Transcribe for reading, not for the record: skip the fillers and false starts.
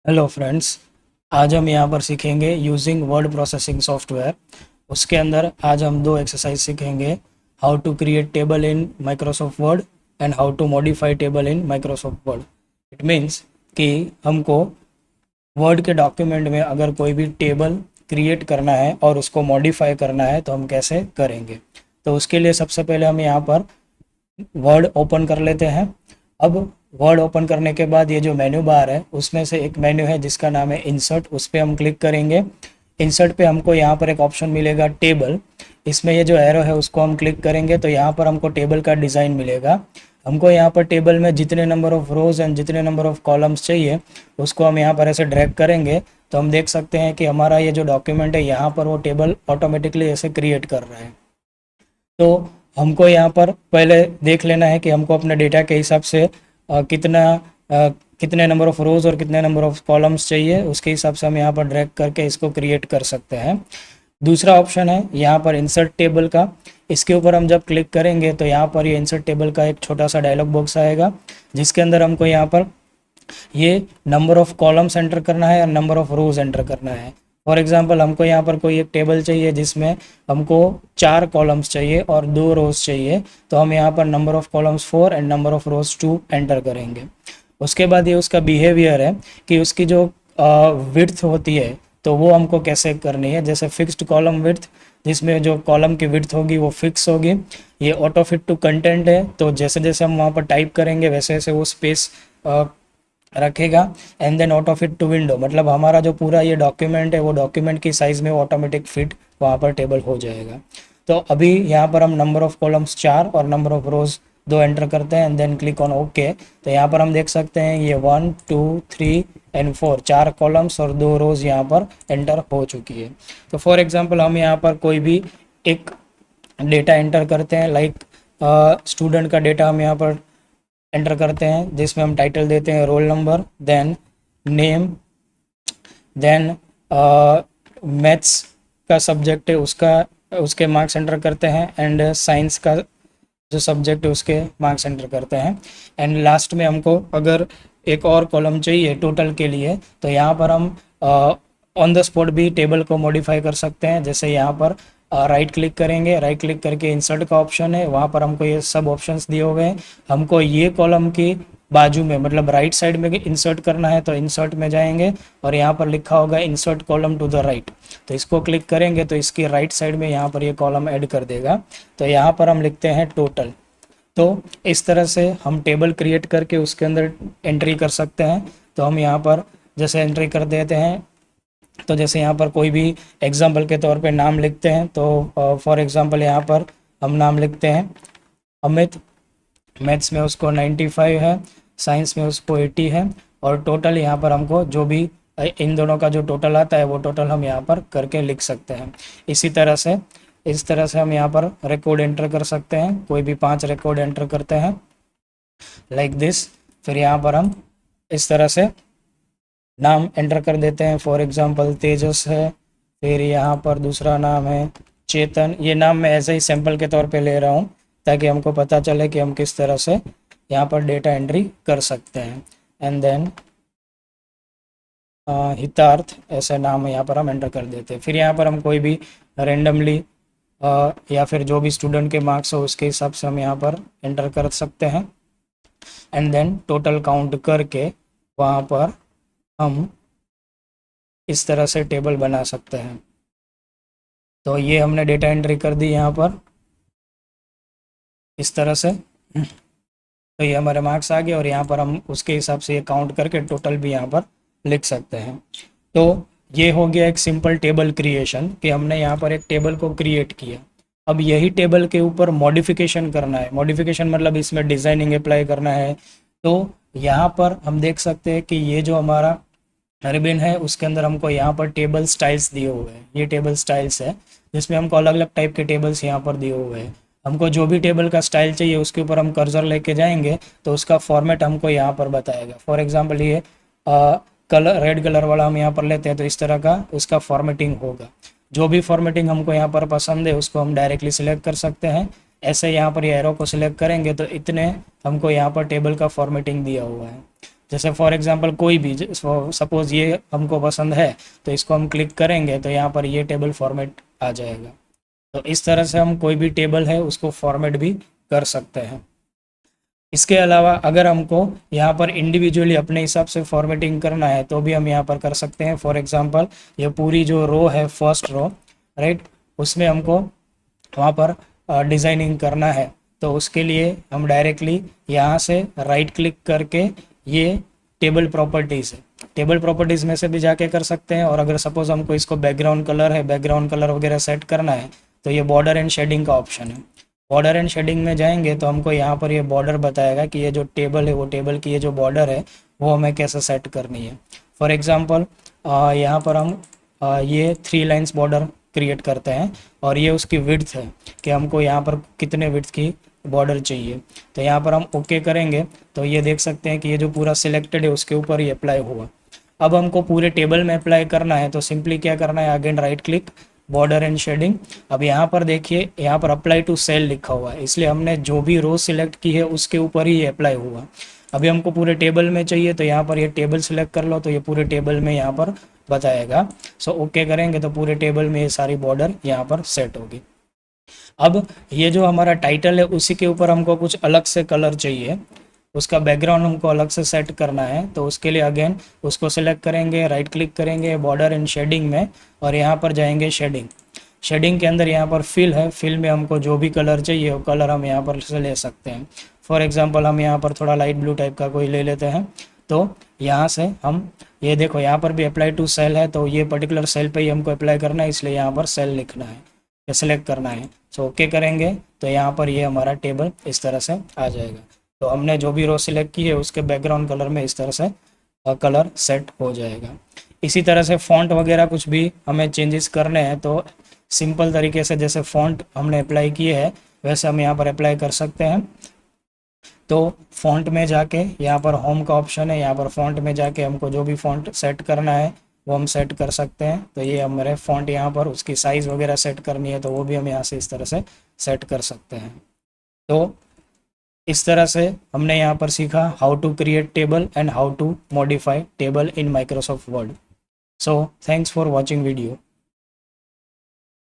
Hello friends. आज हम यहाँ पर सीखेंगे यूजिंग वर्ड प्रोसेसिंग सॉफ्टवेयर। उसके अंदर आज हम दो एक्सरसाइज सीखेंगे। How to create table in Microsoft Word and how to modify table in Microsoft Word. It means कि हमको वर्ड के डॉक्यूमेंट में अगर कोई भी टेबल क्रिएट करना है और उसको मॉडिफाई करना है तो हम कैसे करेंगे। तो उसके लिए सबसे पहले हम यहाँ पर वर्ड ओपन कर लेते हैं। अब वर्ड ओपन करने के बाद ये जो मेन्यू बार है उसमें से एक मेन्यू है जिसका नाम है इंसर्ट, उस पर हम क्लिक करेंगे। इंसर्ट पे हमको यहाँ पर एक ऑप्शन मिलेगा टेबल। इसमें ये जो एरो है उसको हम क्लिक करेंगे तो यहाँ पर हमको टेबल का डिज़ाइन मिलेगा। हमको यहाँ पर टेबल में जितने नंबर ऑफ रोज एंड जितने नंबर ऑफ कॉलम्स चाहिए उसको हम यहाँ पर ऐसे ड्रैग करेंगे तो हम देख सकते हैं कि हमारा ये जो डॉक्यूमेंट है यहाँ पर वो टेबल ऑटोमेटिकली ऐसे क्रिएट कर रहा है। तो हमको यहाँ पर पहले देख लेना है कि हमको अपने डेटा के हिसाब से कितने नंबर ऑफ रोज़ और कितने नंबर ऑफ कॉलम्स चाहिए, उसके हिसाब से हम यहाँ पर ड्रैग करके इसको क्रिएट कर सकते हैं। दूसरा ऑप्शन है यहाँ पर इंसर्ट टेबल का। इसके ऊपर हम जब क्लिक करेंगे तो यहाँ पर ये इंसर्ट टेबल का एक छोटा सा डायलॉग बॉक्स आएगा जिसके अंदर हमको यहाँ पर ये नंबर ऑफ कॉलम्स एंटर करना है और नंबर ऑफ रोज एंटर करना है। फॉर एग्जांपल हमको यहाँ पर कोई एक टेबल चाहिए जिसमें हमको 4 कॉलम्स चाहिए और 2 रोज चाहिए, तो हम यहाँ पर number of columns 4 and number of rose 2 enter करेंगे। उसके बाद ये उसका बिहेवियर है कि उसकी जो विड्थ होती है तो वो हमको कैसे करनी है। जैसे फिक्स्ड कॉलम विड्थ, जिसमें जो कॉलम की विड्थ होगी वो फिक्स होगी। ये ऑटो फिट टू कंटेंट है, तो जैसे जैसे हम वहाँ पर टाइप करेंगे वैसे वैसे वो स्पेस रखेगा। And then auto fit to window, मतलब हमारा जो पूरा ये डॉक्यूमेंट है वो डॉक्यूमेंट की साइज़ में ऑटोमेटिक फिट वहाँ पर टेबल हो जाएगा। तो अभी यहाँ पर हम नंबर ऑफ कॉलम्स 4 और नंबर ऑफ रोज 2 एंटर करते हैं and then click on okay. तो यहाँ पर हम देख सकते हैं ये 1 2 3 एंड 4 4 कॉलम्स और 2 रोज यहाँ पर एंटर हो चुकी है। तो फॉर एग्जाम्पल हम यहाँ पर कोई भी एक डेटा एंटर करते हैं, लाइक स्टूडेंट का डेटा हम यहाँ पर एंटर करते हैं जिसमें हम टाइटल देते हैं roll number, then name, then maths का सब्जेक्ट है उसका उसके मार्क्स एंटर करते हैं एंड साइंस का जो सब्जेक्ट है उसके मार्क्स एंटर करते हैं। एंड लास्ट में हमको अगर एक और कॉलम चाहिए टोटल के लिए तो यहाँ पर हम ऑन द स्पॉट भी टेबल को मॉडिफाई कर सकते हैं। जैसे यहाँ पर राइट क्लिक करेंगे, राइट क्लिक करके इंसर्ट का ऑप्शन है, वहाँ पर हमको ये सब ऑप्शंस दिए हुए हैं। हमको ये कॉलम की बाजू में मतलब राइट साइड में इंसर्ट करना है तो इंसर्ट में जाएंगे और यहाँ पर लिखा होगा insert column to the right, तो इसको क्लिक करेंगे तो इसकी राइट साइड में यहाँ पर ये कॉलम ऐड कर देगा। तो यहाँ पर हम लिखते हैं टोटल। तो इस तरह से हम टेबल क्रिएट करके उसके अंदर एंट्री कर सकते हैं। तो हम यहाँ पर जैसे एंट्री कर देते हैं, तो जैसे यहाँ पर कोई भी एग्जाम्पल के तौर पे नाम लिखते हैं तो फॉर एग्जाम्पल यहाँ पर हम नाम लिखते हैं अमित। मैथ्स में उसको 95 है, साइंस में उसको 80 है और टोटल यहाँ पर हमको जो भी इन दोनों का जो टोटल आता है वो टोटल हम यहाँ पर करके लिख सकते हैं। इस तरह से हम यहाँ पर रिकॉर्ड एंटर कर सकते हैं। कोई भी 5 रिकॉर्ड एंटर करते हैं लाइक दिस। फिर यहाँ पर हम इस तरह से नाम एंटर कर देते हैं। फॉर एग्जांपल तेजस है, फिर यहाँ पर दूसरा नाम है चेतन। ये नाम मैं ऐसे ही सैंपल के तौर पे ले रहा हूँ ताकि हमको पता चले कि हम किस तरह से यहाँ पर डेटा एंट्री कर सकते हैं। एंड देन हितार्थ ऐसे नाम यहाँ पर हम एंटर कर देते हैं। फिर यहाँ पर हम कोई भी रेंडमली या फिर जो भी स्टूडेंट के मार्क्स हो उसके हिसाब से हम यहाँ पर एंटर कर सकते हैं। एंड देन टोटल काउंट करके वहाँ पर हम इस तरह से टेबल बना सकते हैं। तो ये हमने डेटा एंट्री कर दी यहाँ पर इस तरह से। तो ये हमारे मार्क्स आ गए और यहाँ पर हम उसके हिसाब से ये काउंट करके टोटल भी यहाँ पर लिख सकते हैं। तो ये हो गया एक सिंपल टेबल क्रिएशन कि हमने यहाँ पर एक टेबल को क्रिएट किया। अब यही टेबल के ऊपर मॉडिफिकेशन करना है। मॉडिफिकेशन मतलब इसमें डिज़ाइनिंग अप्लाई करना है। तो यहाँ पर हम देख सकते हैं कि ये जो हमारा रिबन है उसके अंदर हमको यहाँ पर टेबल स्टाइल्स दिए हुए हैं। ये टेबल स्टाइल्स है जिसमें हमको अलग अलग टाइप के टेबल्स यहाँ पर दिए हुए हैं। हमको जो भी टेबल का स्टाइल चाहिए उसके ऊपर हम कर्सर लेके जाएंगे तो उसका फॉर्मेट हमको यहाँ पर बताएगा। फॉर एग्जांपल ये कलर रेड कलर वाला हम यहाँ पर लेते हैं तो इस तरह का उसका फॉर्मेटिंग होगा। जो भी फॉर्मेटिंग हमको यहाँ पर पसंद है उसको हम डायरेक्टली सिलेक्ट कर सकते हैं। ऐसे यहाँ पर ये एरो को सिलेक्ट करेंगे तो इतने हमको यहाँ पर टेबल का फॉर्मेटिंग दिया हुआ है। जैसे फॉर एग्जांपल कोई भी, सपोज ये हमको पसंद है तो इसको हम क्लिक करेंगे तो यहाँ पर ये टेबल फॉर्मेट आ जाएगा। तो इस तरह से हम कोई भी टेबल है उसको फॉर्मेट भी कर सकते हैं। इसके अलावा अगर हमको यहाँ पर इंडिविजुअली अपने हिसाब से फॉर्मेटिंग करना है तो भी हम यहाँ पर कर सकते हैं। फॉर एग्जांपल ये पूरी जो रो है, फर्स्ट रो, राइट, उसमें हमको वहाँ पर डिज़ाइनिंग करना है तो उसके लिए हम डायरेक्टली यहाँ से राइट क्लिक करके ये टेबल प्रॉपर्टीज़ है, टेबल प्रॉपर्टीज़ में से भी जाके कर सकते हैं। और अगर सपोज हमको इसको बैकग्राउंड कलर है, बैकग्राउंड कलर वगैरह सेट करना है तो ये बॉर्डर एंड शेडिंग का ऑप्शन है। बॉर्डर एंड शेडिंग में जाएंगे तो हमको यहाँ पर ये बॉर्डर बताएगा कि ये जो टेबल है वो टेबल की ये जो बॉर्डर है वो हमें कैसे सेट करनी है। फॉर एग्जांपल यहाँ पर हम ये 3 लाइंस बॉर्डर क्रिएट करते हैं और ये उसकी विड्थ है कि हमको यहाँ पर कितने विड्थ की बॉर्डर चाहिए। तो यहाँ पर हम ओके करेंगे तो ये देख सकते हैं कि ये जो पूरा सिलेक्टेड है उसके ऊपर ही अप्लाई हुआ। अब हमको पूरे टेबल में अप्लाई करना है तो सिंपली क्या करना है, again right click, border and shading. अब यहाँ पर देखिए यहाँ पर अप्लाई टू सेल लिखा हुआ है, इसलिए हमने जो भी रो सिलेक्ट की है उसके ऊपर ही ये अप्लाई हुआ। अभी हमको पूरे टेबल में चाहिए तो यहाँ पर ये टेबल सिलेक्ट कर लो तो ये पूरे टेबल में यहाँ पर बताएगा। सो ओके करेंगे तो पूरे टेबल में ये सारी बॉर्डर यहाँ पर सेट होगी। अब ये जो हमारा टाइटल है उसी के ऊपर हमको कुछ अलग से कलर चाहिए, उसका बैकग्राउंड हमको अलग से सेट करना है तो उसके लिए अगेन उसको सेलेक्ट करेंगे, राइट क्लिक करेंगे बॉर्डर एंड शेडिंग में और यहाँ पर जाएंगे शेडिंग। शेडिंग के अंदर यहाँ पर फिल है, फिल में हमको जो भी कलर चाहिए वो कलर हम यहाँ पर से ले सकते हैं। फॉर एग्जांपल हम यहाँ पर थोड़ा लाइट ब्लू टाइप का कोई ले लेते हैं तो यहाँ से हम ये देखो यहाँ पर भी अप्लाई टू सेल है तो ये पर्टिकुलर सेल पे ही हमको अप्लाई करना है, इसलिए यहाँ पर सेल लिखना है या सेलेक्ट करना है। सो ओके करेंगे तो यहाँ पर ये हमारा टेबल इस तरह से आ जाएगा। तो हमने जो भी रो सिलेक्ट की है उसके बैकग्राउंड कलर में इस तरह से कलर सेट हो जाएगा। इसी तरह से फ़ॉन्ट वगैरह कुछ भी हमें चेंजेस करने हैं तो सिंपल तरीके से जैसे फ़ॉन्ट हमने अप्लाई किए है वैसे हम यहाँ पर अप्लाई कर सकते हैं। तो फ़ॉन्ट में जाके यहाँ पर होम का ऑप्शन है, यहाँ पर फ़ॉन्ट में जाके हमको जो भी फ़ॉन्ट सेट करना है वो हम सेट कर सकते हैं। तो ये हमारे फ़ॉन्ट यहाँ पर उसकी साइज़ वगैरह सेट करनी है तो वो भी हम यहाँ से इस तरह से सेट कर सकते हैं। तो इस तरह से हमने यहाँ पर सीखा how to create table and how to modify table in Microsoft Word. So thanks for watching video.